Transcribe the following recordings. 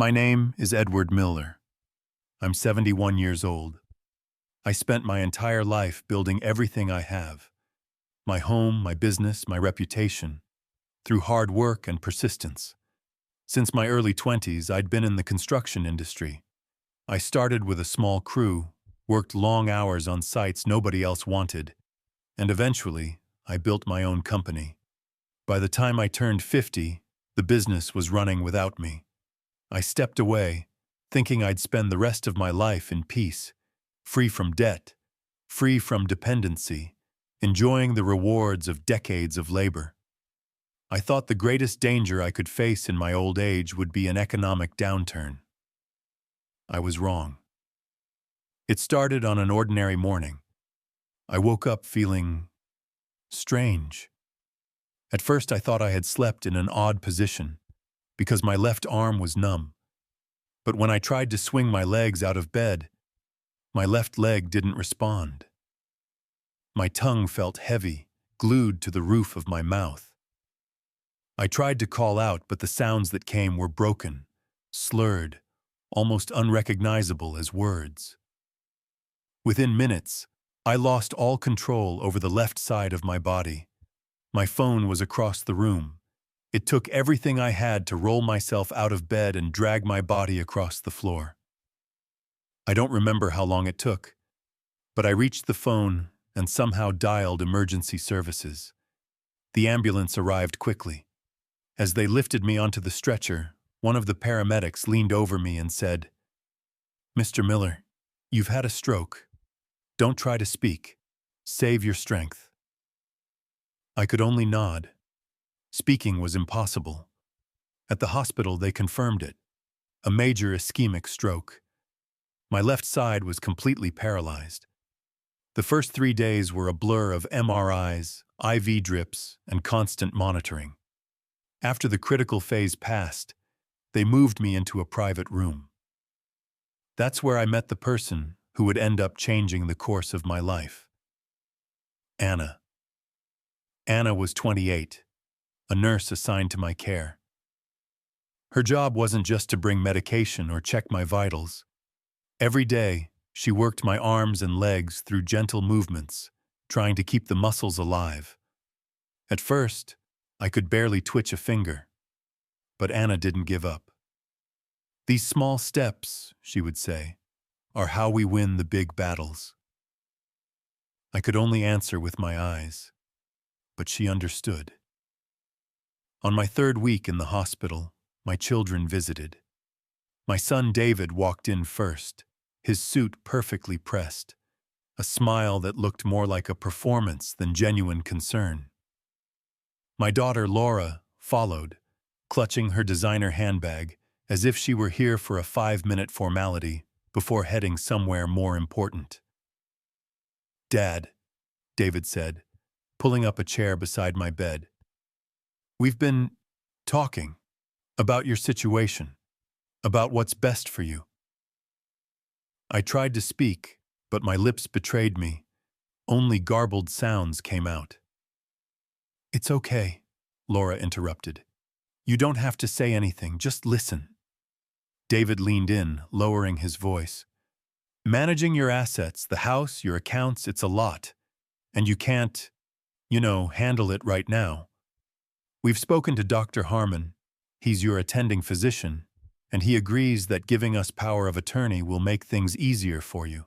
My name is Edward Miller. I'm 71 years old. I spent my entire life building everything I have: my home, my business, my reputation, through hard work and persistence. Since my early 20s, I'd been in the construction industry. I started with a small crew, worked long hours on sites nobody else wanted, and eventually, I built my own company. By the time I turned 50, the business was running without me. I stepped away, thinking I'd spend the rest of my life in peace, free from debt, free from dependency, enjoying the rewards of decades of labor. I thought the greatest danger I could face in my old age would be an economic downturn. I was wrong. It started on an ordinary morning. I woke up feeling strange. At first, I thought I had slept in an odd position, because my left arm was numb. But when I tried to swing my legs out of bed, my left leg didn't respond. My tongue felt heavy, glued to the roof of my mouth. I tried to call out, but the sounds that came were broken, slurred, almost unrecognizable as words. Within minutes, I lost all control over the left side of my body. My phone was across the room. It took everything I had to roll myself out of bed and drag my body across the floor. I don't remember how long it took, but I reached the phone and somehow dialed emergency services. The ambulance arrived quickly. As they lifted me onto the stretcher, one of the paramedics leaned over me and said, "Mr. Miller, you've had a stroke. Don't try to speak. Save your strength." I could only nod. Speaking was impossible. At the hospital, they confirmed it: a major ischemic stroke. My left side was completely paralyzed. The first 3 days were a blur of MRIs, IV drips, and constant monitoring. After the critical phase passed, they moved me into a private room. That's where I met the person who would end up changing the course of my life. Anna. Anna was 28. A nurse assigned to my care. Her job wasn't just to bring medication or check my vitals. Every day, she worked my arms and legs through gentle movements, trying to keep the muscles alive. At first, I could barely twitch a finger, but Anna didn't give up. "These small steps," she would say, "are how we win the big battles." I could only answer with my eyes, but she understood. On my 3rd week in the hospital, my children visited. My son David walked in first, his suit perfectly pressed, a smile that looked more like a performance than genuine concern. My daughter Laura followed, clutching her designer handbag as if she were here for a 5-minute formality before heading somewhere more important. "Dad," David said, pulling up a chair beside my bed, "we've been talking about your situation, about what's best for you." I tried to speak, but my lips betrayed me. Only garbled sounds came out. "It's okay," Laura interrupted. "You don't have to say anything, just listen." David leaned in, lowering his voice. "Managing your assets, the house, your accounts, it's a lot. And you can't, handle it right now. We've spoken to Dr. Harmon. He's your attending physician, and he agrees that giving us power of attorney will make things easier for you.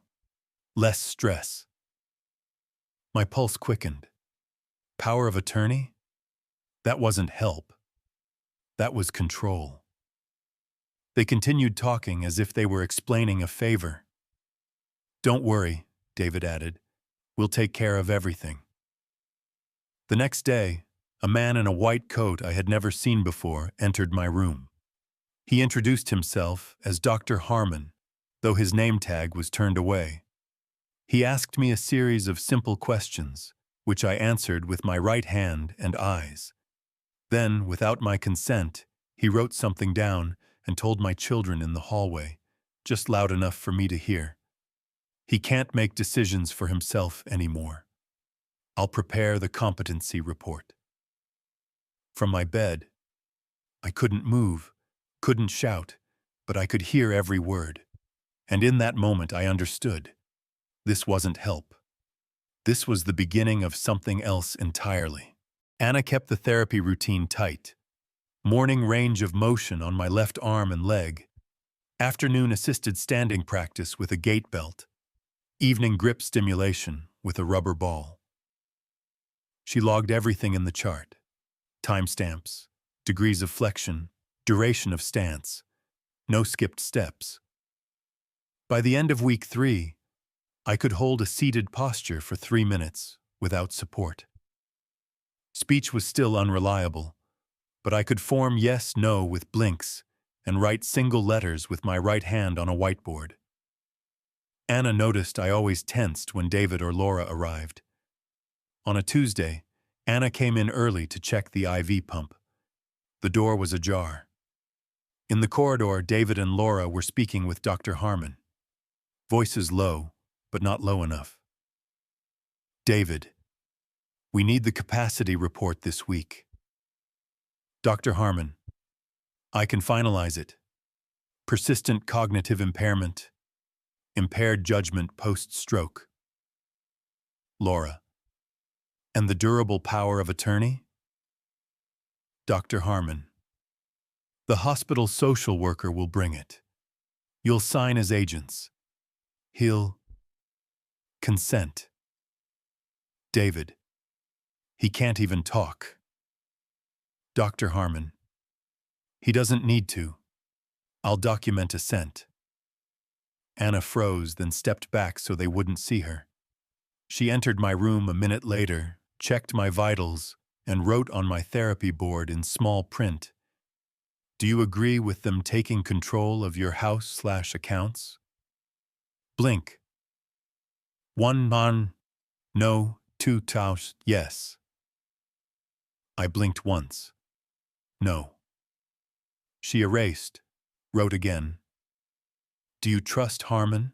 Less stress." My pulse quickened. Power of attorney? That wasn't help. That was control. They continued talking as if they were explaining a favor. "Don't worry," David added. "We'll take care of everything." The next day, a man in a white coat I had never seen before entered my room. He introduced himself as Dr. Harmon, though his name tag was turned away. He asked me a series of simple questions, which I answered with my right hand and eyes. Then, without my consent, he wrote something down and told my children in the hallway, just loud enough for me to hear. "He can't make decisions for himself anymore. I'll prepare the competency report." From my bed, I couldn't move, couldn't shout, but I could hear every word. And in that moment I understood. This wasn't help. This was the beginning of something else entirely. Anna kept the therapy routine tight. Morning range of motion on my left arm and leg. Afternoon assisted standing practice with a gait belt. Evening grip stimulation with a rubber ball. She logged everything in the chart. Timestamps, degrees of flexion, duration of stance. No skipped steps. By the end of week 3, I could hold a seated posture for 3 minutes without support. Speech was still unreliable, but I could form yes/no with blinks and write single letters with my right hand on a whiteboard. Anna noticed I always tensed when David or Laura arrived. On a Tuesday, Anna came in early to check the IV pump. The door was ajar. In the corridor, David and Laura were speaking with Dr. Harmon. Voices low, but not low enough. David, we need the capacity report this week. Dr. Harmon, I can finalize it. Persistent cognitive impairment. Impaired judgment post-stroke. Laura, and the durable power of attorney? Dr. Harmon, the hospital social worker will bring it. You'll sign as agents. He'll consent. David, he can't even talk. Dr. Harmon, he doesn't need to. I'll document assent. Anna froze, then stepped back so they wouldn't see her. She entered my room a minute later, checked my vitals, and wrote on my therapy board in small print, "Do you agree with them taking control of your house/accounts?" Blink. 1 non, no, 2 taus, yes. I blinked once. No. She erased, wrote again. Do you trust Harmon?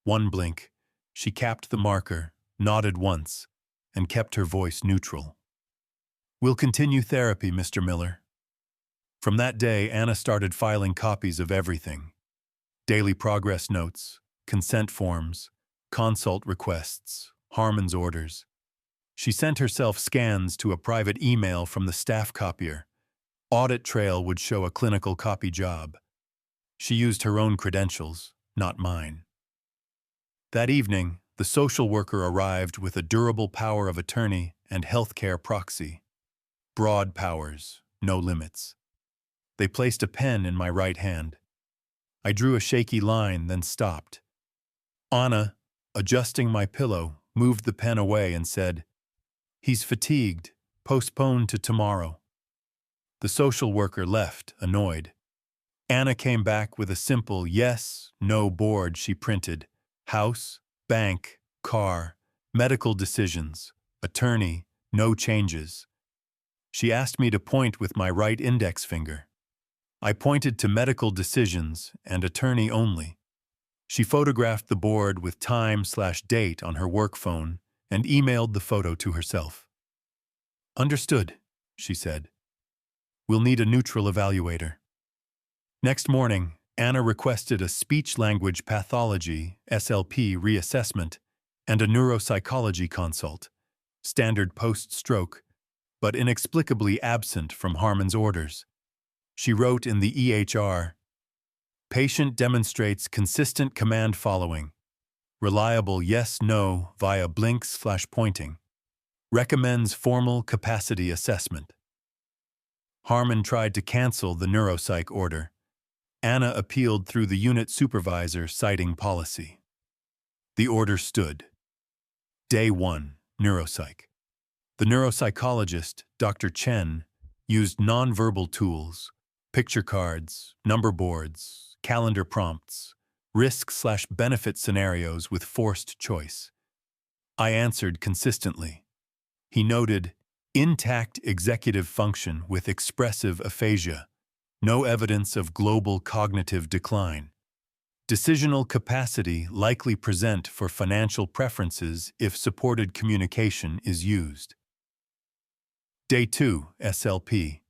1 blink. She capped the marker, nodded once, and kept her voice neutral. We'll continue therapy, Mr. Miller. From that day, Anna started filing copies of everything. Daily progress notes, consent forms, consult requests, Harmon's orders. She sent herself scans to a private email from the staff copier. Audit trail would show a clinical copy job. She used her own credentials, not mine. That evening, the social worker arrived with a durable power of attorney and healthcare proxy. Broad powers, no limits. They placed a pen in my right hand. I drew a shaky line, then stopped. Anna, adjusting my pillow, moved the pen away and said, "He's fatigued. Postpone to tomorrow." The social worker left, annoyed. Anna came back with a simple yes, no board she printed. House, bank, car, medical decisions, attorney, no changes. She asked me to point with my right index finger. I pointed to medical decisions and attorney only. She photographed the board with time/date on her work phone and emailed the photo to herself. Understood, she said. We'll need a neutral evaluator. Next morning, Anna requested a speech-language pathology (SLP) reassessment and a neuropsychology consult, standard post-stroke, but inexplicably absent from Harmon's orders. She wrote in the EHR, "Patient demonstrates consistent command following. Reliable yes/no via blinks/pointing. Recommends formal capacity assessment." Harmon tried to cancel the neuropsych order. Anna appealed through the unit supervisor, citing policy. The order stood. Day 1, neuropsych. The neuropsychologist, Dr. Chen, used nonverbal tools, picture cards, number boards, calendar prompts, risk/benefit scenarios with forced choice. I answered consistently. He noted, intact executive function with expressive aphasia. No evidence of global cognitive decline. Decisional capacity likely present for financial preferences if supported communication is used. Day 2, SLP.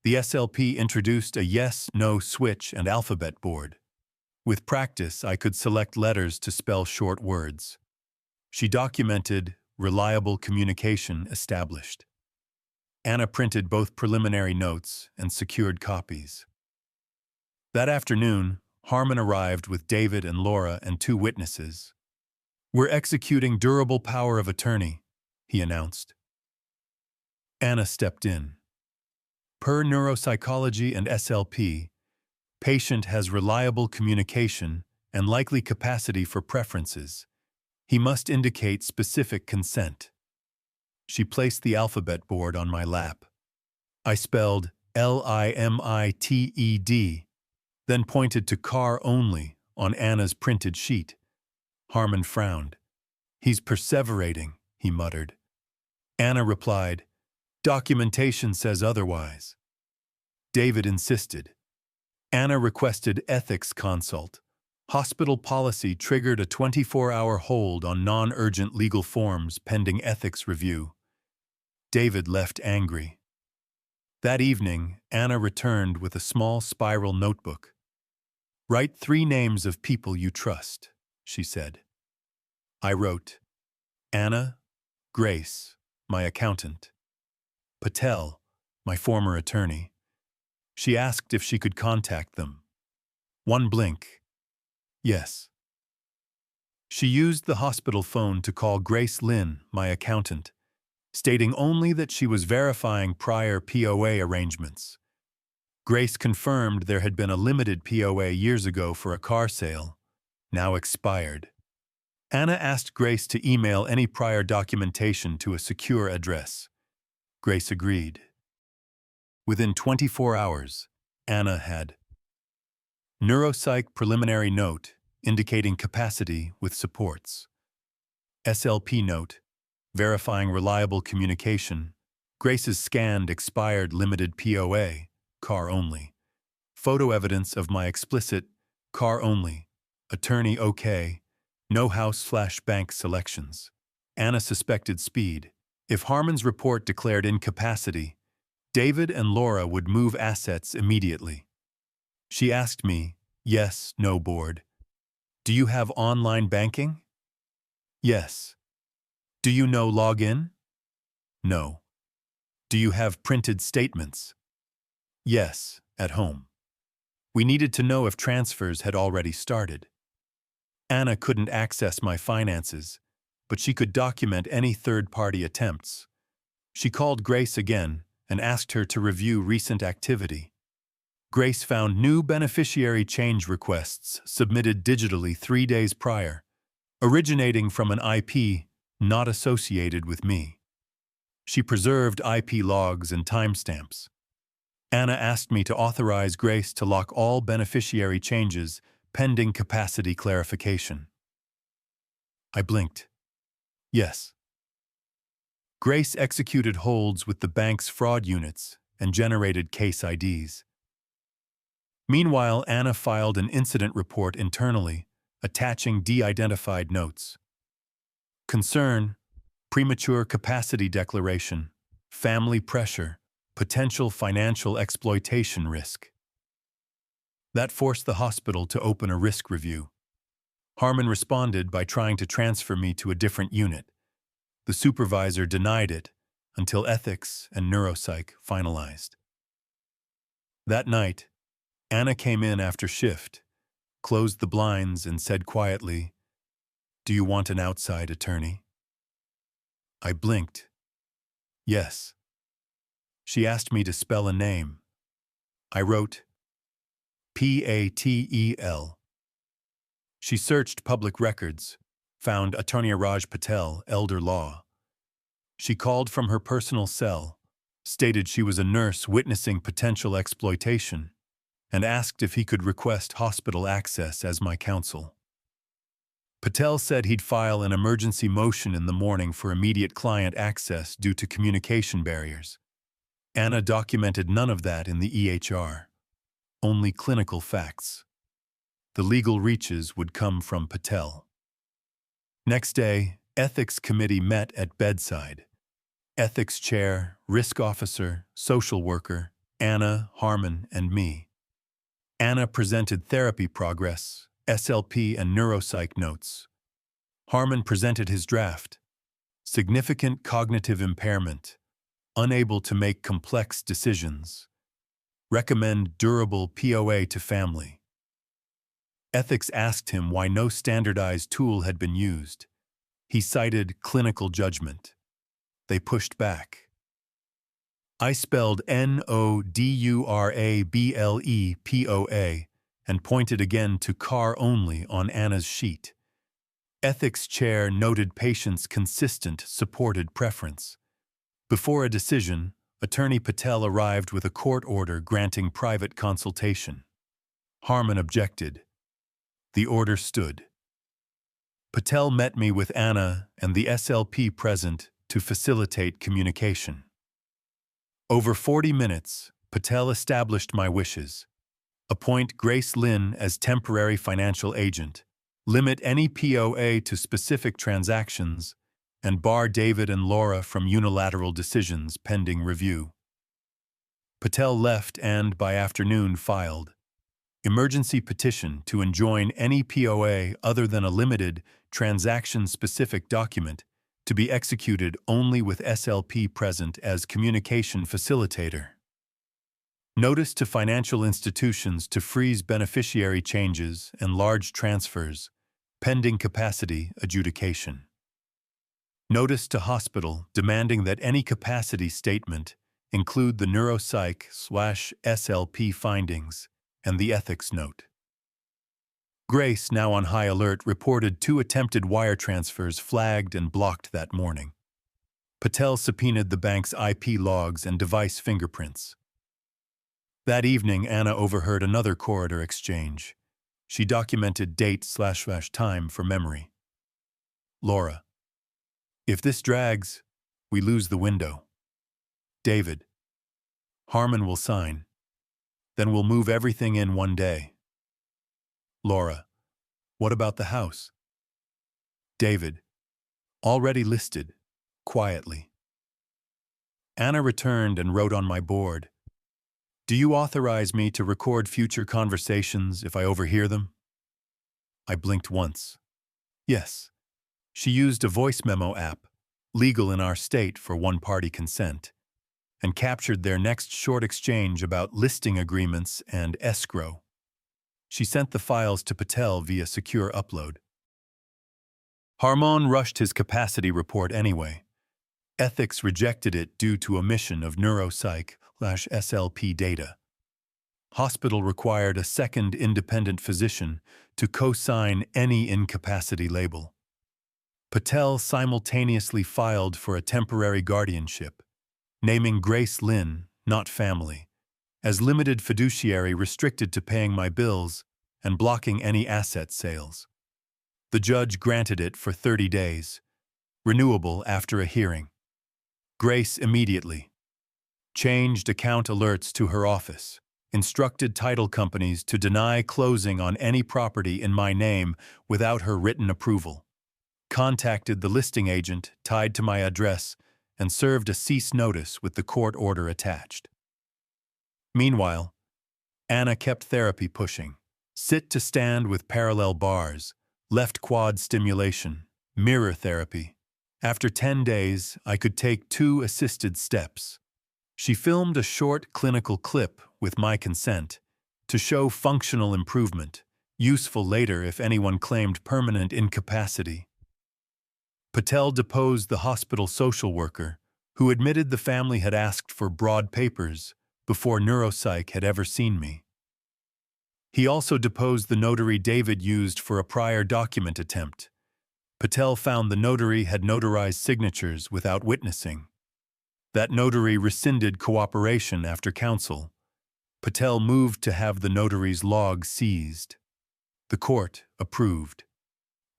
The SLP introduced a yes-no switch and alphabet board. With practice, I could select letters to spell short words. She documented reliable communication established. Anna printed both preliminary notes and secured copies. That afternoon, Harmon arrived with David and Laura and 2 witnesses. "We're executing durable power of attorney," he announced. Anna stepped in. Per neuropsychology and SLP, patient has reliable communication and likely capacity for preferences. He must indicate specific consent. She placed the alphabet board on my lap. I spelled LIMITED, then pointed to car only on Anna's printed sheet. Harmon frowned. "He's perseverating," he muttered. Anna replied, "Documentation says otherwise." David insisted. Anna requested ethics consult. Hospital policy triggered a 24-hour hold on non-urgent legal forms pending ethics review. David left angry. That evening, Anna returned with a small spiral notebook. "Write 3 names of people you trust," she said. I wrote, Anna, Grace, my accountant. Patel, my former attorney. She asked if she could contact them. One blink. Yes. She used the hospital phone to call Grace Lynn, my accountant, stating only that she was verifying prior POA arrangements. Grace confirmed there had been a limited POA years ago for a car sale, now expired. Anna asked Grace to email any prior documentation to a secure address. Grace agreed. Within 24 hours, Anna had neuropsych preliminary note indicating capacity with supports. SLP note verifying reliable communication. Grace's scanned expired limited POA, car only. Photo evidence of my explicit car only, attorney okay, no house/bank selections. Anna suspected speed. If Harmon's report declared incapacity, David and Laura would move assets immediately. She asked me, yes, no board. Do you have online banking? Yes. Do you know login? No. Do you have printed statements? Yes, at home. We needed to know if transfers had already started. Anna couldn't access my finances, but she could document any third-party attempts. She called Grace again and asked her to review recent activity. Grace found new beneficiary change requests submitted digitally 3 days prior, originating from an IP not associated with me. She preserved IP logs and timestamps. Anna asked me to authorize Grace to lock all beneficiary changes pending capacity clarification. I blinked. Yes. Grace executed holds with the bank's fraud units and generated case IDs. Meanwhile, Anna filed an incident report internally, attaching de-identified notes. Concern, premature capacity declaration, family pressure, potential financial exploitation risk. That forced the hospital to open a risk review. Harmon responded by trying to transfer me to a different unit. The supervisor denied it until ethics and neuropsych finalized. That night, Anna came in after shift, closed the blinds and said quietly, "Do you want an outside attorney?" I blinked. Yes. She asked me to spell a name. I wrote Patel. She searched public records, found Attorney Raj Patel, elder law. She called from her personal cell, stated she was a nurse witnessing potential exploitation, and asked if he could request hospital access as my counsel. Patel said he'd file an emergency motion in the morning for immediate client access due to communication barriers. Anna documented none of that in the EHR, only clinical facts. The legal reaches would come from Patel. Next day, Ethics Committee met at bedside. Ethics chair, risk officer, social worker, Anna, Harmon, and me. Anna presented therapy progress, SLP and neuropsych notes. Harmon presented his draft. Significant cognitive impairment, unable to make complex decisions. Recommend durable POA to family. Ethics asked him why no standardized tool had been used. He cited clinical judgment. They pushed back. I spelled NODURABLEPOA and pointed again to car only on Anna's sheet. Ethics chair noted patient's consistent, supported preference. Before a decision, Attorney Patel arrived with a court order granting private consultation. Harmon objected. The order stood. Patel met me with Anna and the SLP present to facilitate communication. Over 40 minutes, Patel established my wishes. Appoint Grace Lynn as temporary financial agent, limit any POA to specific transactions, and bar David and Laura from unilateral decisions pending review. Patel left and, by afternoon, filed emergency petition to enjoin any POA other than a limited, transaction-specific document to be executed only with SLP present as communication facilitator. Notice to financial institutions to freeze beneficiary changes and large transfers, pending capacity adjudication. Notice to hospital demanding that any capacity statement include the neuropsych/SLP findings and the ethics note. Grace, now on high alert, reported 2 attempted wire transfers flagged and blocked that morning. Patel subpoenaed the bank's IP logs and device fingerprints. That evening, Anna overheard another corridor exchange. She documented date/time for memory. Laura: if this drags, we lose the window. David: Harmon will sign. Then we'll move everything in one day. Laura: what about the house? David: already listed, quietly. Anna returned and wrote on my board, do you authorize me to record future conversations if I overhear them? I blinked once. Yes. She used a voice memo app, legal in our state for one-party consent, and captured their next short exchange about listing agreements and escrow. She sent the files to Patel via secure upload. Harmon rushed his capacity report anyway. Ethics rejected it due to omission of neuropsych/SLP data. Hospital required a second independent physician to co-sign any incapacity label. Patel simultaneously filed for a temporary guardianship, naming Grace Lynn, not family, as limited fiduciary restricted to paying my bills and blocking any asset sales. The judge granted it for 30 days, renewable after a hearing. Grace immediately changed account alerts to her office, instructed title companies to deny closing on any property in my name without her written approval, contacted the listing agent tied to my address, and served a cease notice with the court order attached. Meanwhile, Anna kept therapy pushing. Sit to stand with parallel bars, left quad stimulation, mirror therapy. After 10 days, I could take 2 assisted steps. She filmed a short clinical clip with my consent to show functional improvement, useful later if anyone claimed permanent incapacity. Patel deposed the hospital social worker, who admitted the family had asked for broad papers before neuropsych had ever seen me. He also deposed the notary David used for a prior document attempt. Patel found the notary had notarized signatures without witnessing. That notary rescinded cooperation after counsel. Patel moved to have the notary's log seized. The court approved.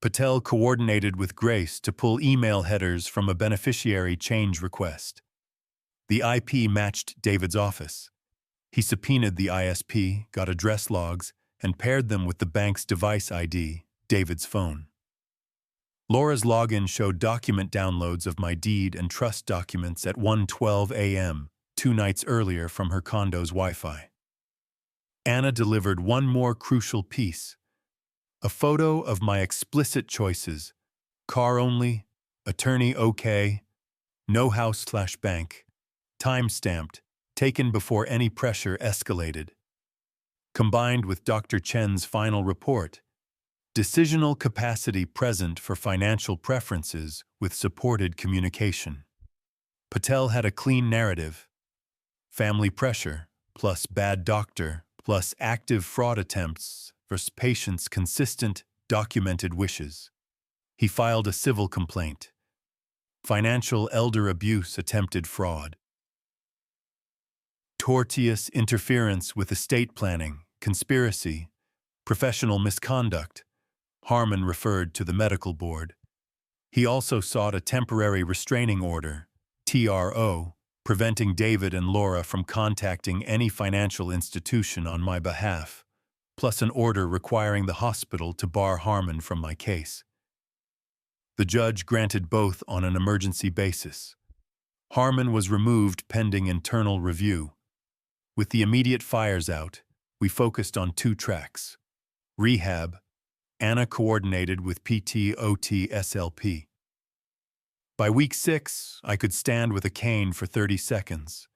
Patel coordinated with Grace to pull email headers from a beneficiary change request. The IP matched David's office. He subpoenaed the ISP, got address logs, and paired them with the bank's device ID, David's phone. Laura's login showed document downloads of my deed and trust documents at 1:12 a.m., 2 nights earlier from her condo's Wi-Fi. Anna delivered one more crucial piece, a photo of my explicit choices: car only, attorney okay, no house/bank, time-stamped, taken before any pressure escalated. Combined with Dr. Chen's final report, decisional capacity present for financial preferences with supported communication. Patel had a clean narrative: family pressure, plus bad doctor, plus active fraud attempts versus patient's consistent, documented wishes. He filed a civil complaint: financial elder abuse, attempted fraud, tortious interference with estate planning, conspiracy, professional misconduct. Harmon referred to the medical board. He also sought a temporary restraining order, TRO, preventing David and Laura from contacting any financial institution on my behalf, plus an order requiring the hospital to bar Harmon from my case. The judge granted both on an emergency basis. Harmon was removed pending internal review. With the immediate fires out, we focused on 2 tracks: rehab. Anna coordinated with PT, OT, SLP. By week 6, I could stand with a cane for 30 seconds.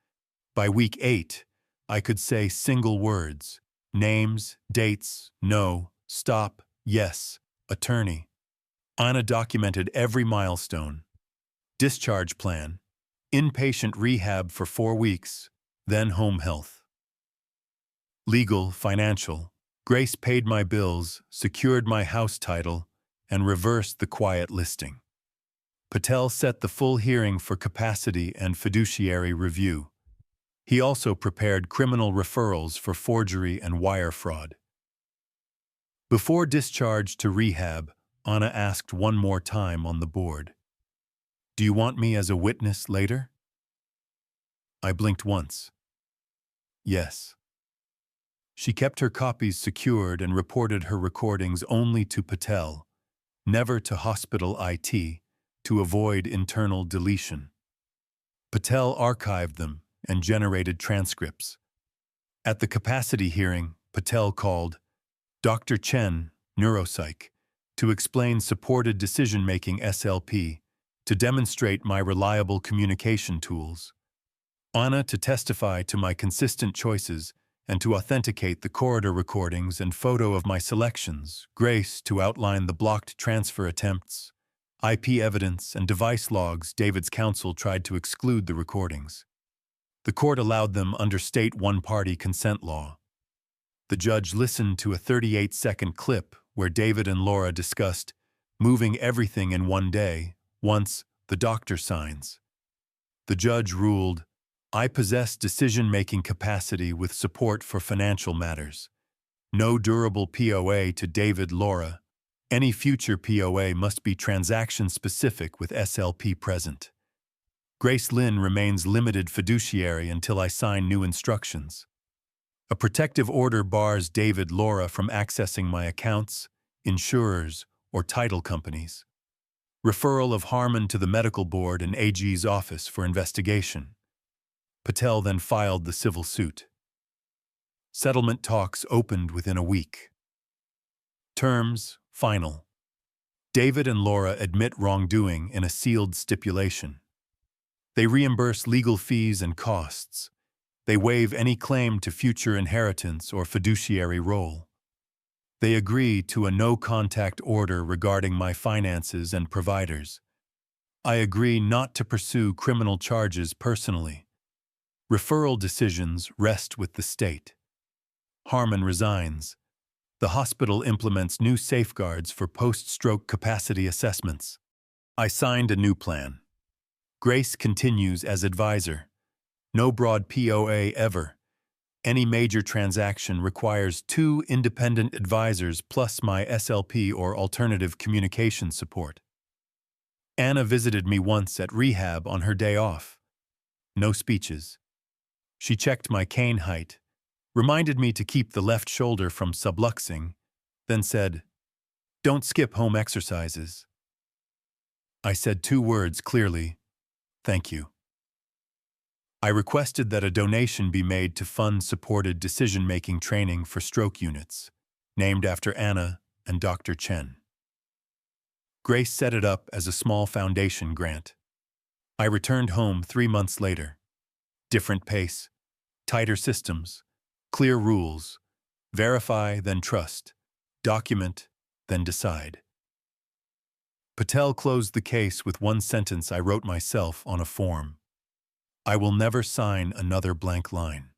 By week 8, I could say single words: names, dates, no, stop, yes, attorney. Anna documented every milestone: discharge plan, inpatient rehab for 4 weeks, then home health. Legal, financial. Grace paid my bills, secured my house title, and reversed the quiet listing. Patel set the full hearing for capacity and fiduciary review. He also prepared criminal referrals for forgery and wire fraud. Before discharge to rehab, Anna asked one more time on the board, "Do you want me as a witness later?" I blinked once. Yes. She kept her copies secured and reported her recordings only to Patel, never to hospital IT, to avoid internal deletion. Patel archived them and generated transcripts. At the capacity hearing, Patel called Dr. Chen, neuropsych, to explain supported decision-making SLP, to demonstrate my reliable communication tools. Anna to testify to my consistent choices and to authenticate the corridor recordings and photo of my selections. Grace to outline the blocked transfer attempts, IP evidence, and device logs. David's counsel tried to exclude the recordings. The court allowed them under state one-party consent law. The judge listened to a 38-second clip where David and Laura discussed moving everything in one day, once the doctor signs. The judge ruled, I possess decision-making capacity with support for financial matters. No durable POA to David, Laura. Any future POA must be transaction-specific with SLP present. Grace Lynn remains limited fiduciary until I sign new instructions. A protective order bars David, Laura from accessing my accounts, insurers, or title companies. Referral of Harmon to the medical board and AG's office for investigation. Patel then filed the civil suit. Settlement talks opened within a week. Terms, final. David and Laura admit wrongdoing in a sealed stipulation. They reimburse legal fees and costs. They waive any claim to future inheritance or fiduciary role. They agree to a no-contact order regarding my finances and providers. I agree not to pursue criminal charges personally. Referral decisions rest with the state. Harmon resigns. The hospital implements new safeguards for post-stroke capacity assessments. I signed a new plan. Grace continues as advisor. No broad POA ever. Any major transaction requires 2 independent advisors plus my SLP or alternative communication support. Anna visited me once at rehab on her day off. No speeches. She checked my cane height, reminded me to keep the left shoulder from subluxing, then said, "Don't skip home exercises." I said 2 words clearly, "Thank you." I requested that a donation be made to fund supported decision-making training for stroke units, named after Anna and Dr. Chen. Grace set it up as a small foundation grant. I returned home 3 months later. Different pace, tighter systems, clear rules, verify then trust, document then decide. Patel closed the case with one sentence I wrote myself on a form. I will never sign another blank line.